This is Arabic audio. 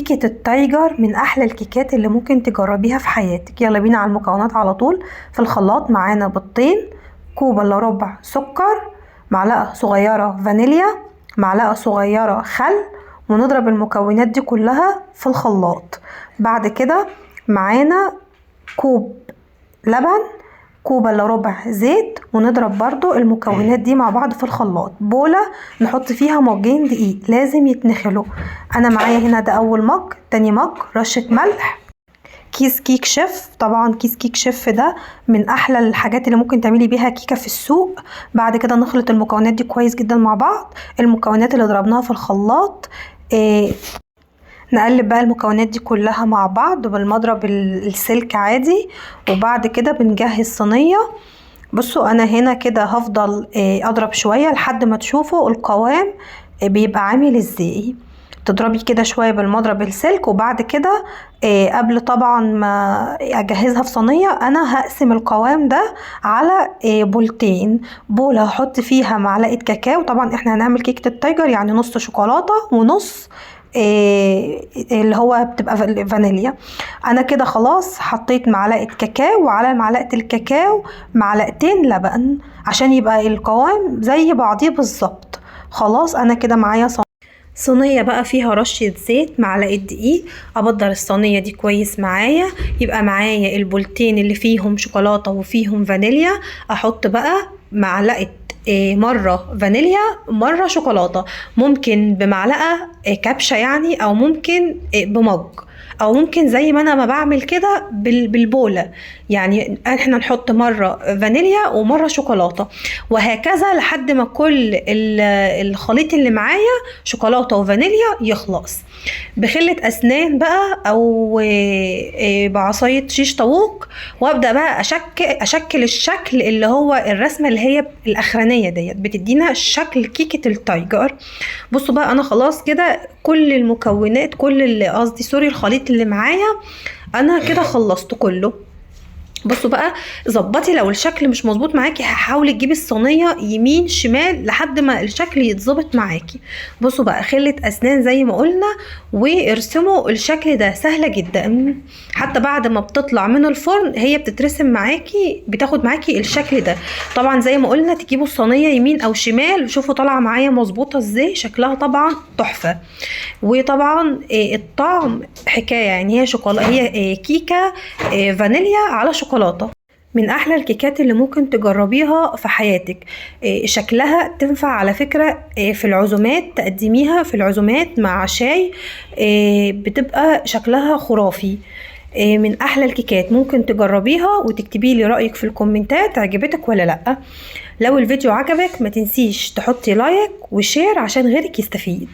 كيكة التايجر من احلى الكيكات اللي ممكن تجربيها في حياتك. يلا بينا على المكونات على طول. في الخلاط معانا بيضتين، كوب الا ربع سكر، معلقة صغيرة فانيليا، معلقة صغيرة خل، ونضرب المكونات دي كلها في الخلاط. بعد كده معانا كوب لبن، كوب الا ربع زيت، ونضرب برضو المكونات دي مع بعض في الخلاط. بولة نحط فيها مجين دقيق لازم يتنخلوا. انا معايا هنا ده اول مج. تاني مج رشة ملح، كيس كيك شيف. طبعا كيس كيك شيف ده من احلى الحاجات اللي ممكن تعملي بيها كيكة في السوق. بعد كده نخلط المكونات دي كويس جدا مع بعض. المكونات اللي ضربناها في الخلاط نقلب بقى المكونات دي كلها مع بعض بالمضرب السلك عادي. وبعد كده بنجهز صينية. بصوا انا هنا كده هفضل اضرب شوية لحد ما تشوفوا القوام بيبقى عامل ازاي. تضربي كده شوية بالمضرب السلك. وبعد كده قبل طبعا ما اجهزها في صينية انا هقسم القوام ده على بولتين. بولة هحط فيها معلقة كاكاو، طبعا احنا هنعمل كيكة التايجر يعني نص شوكولاتة ونص اللي هو بتبقى فانيليا. انا كده خلاص حطيت معلقة كاكاو، وعلى معلقة الكاكاو معلقتين لبن عشان يبقى القوام زي بعضيه بالظبط. خلاص انا كده معايا صينية بقى فيها رشة زيت، معلقة دقيق. ابدر الصينية دي كويس معايا. يبقى معايا البولتين اللي فيهم شوكولاتة وفيهم فانيليا. احط بقى معلقة مرة فانيليا مرة شوكولاتة، ممكن بمعلقة كبشة يعني، او ممكن بمج، او ممكن زي ما انا ما بعمل كده بالبولة. يعني احنا نحط مرة فانيليا ومرة شوكولاتة، وهكذا لحد ما كل الخليط اللي معايا شوكولاتة وفانيليا يخلص. بخلة اسنان بقى او بعصاية شيش طاووق، وابدا بقى اشكل الشكل اللي هو الرسمة اللي هي الاخرانية ديت بتدينا شكل كيكة التايجر. بصوا بقى انا خلاص كده كل المكونات، كل قصدي سوري الخليط اللي معايا انا كده خلصت كله. بصوا بقى ظبطي لو الشكل مش مظبوط معاكي حاولي تجيبي الصينيه يمين شمال لحد ما الشكل يتظبط معاكي. بصوا بقى خلة اسنان زي ما قلنا، وارسموا الشكل ده سهله جدا. حتى بعد ما بتطلع من الفرن هي بتترسم معاكي، بتاخد معاكي الشكل ده. طبعا زي ما قلنا تجيبوا الصينيه يمين او شمال وشوفوا طالعه معايا مظبوطه ازاي. شكلها طبعا تحفه. وطبعا الطعم حكايه، يعني هي شوكولاته، هي كيكه فانيليا على شوكولاته. من احلى الكيكات اللي ممكن تجربيها في حياتك. شكلها تنفع على فكرة في العزومات، تقدميها في العزومات مع شاي، بتبقى شكلها خرافي. من احلى الكيكات ممكن تجربيها وتكتبي لي رأيك في الكومنتات عجبتك ولا لا. لو الفيديو عجبك ما تنسيش تحطي لايك وشير عشان غيرك يستفيد.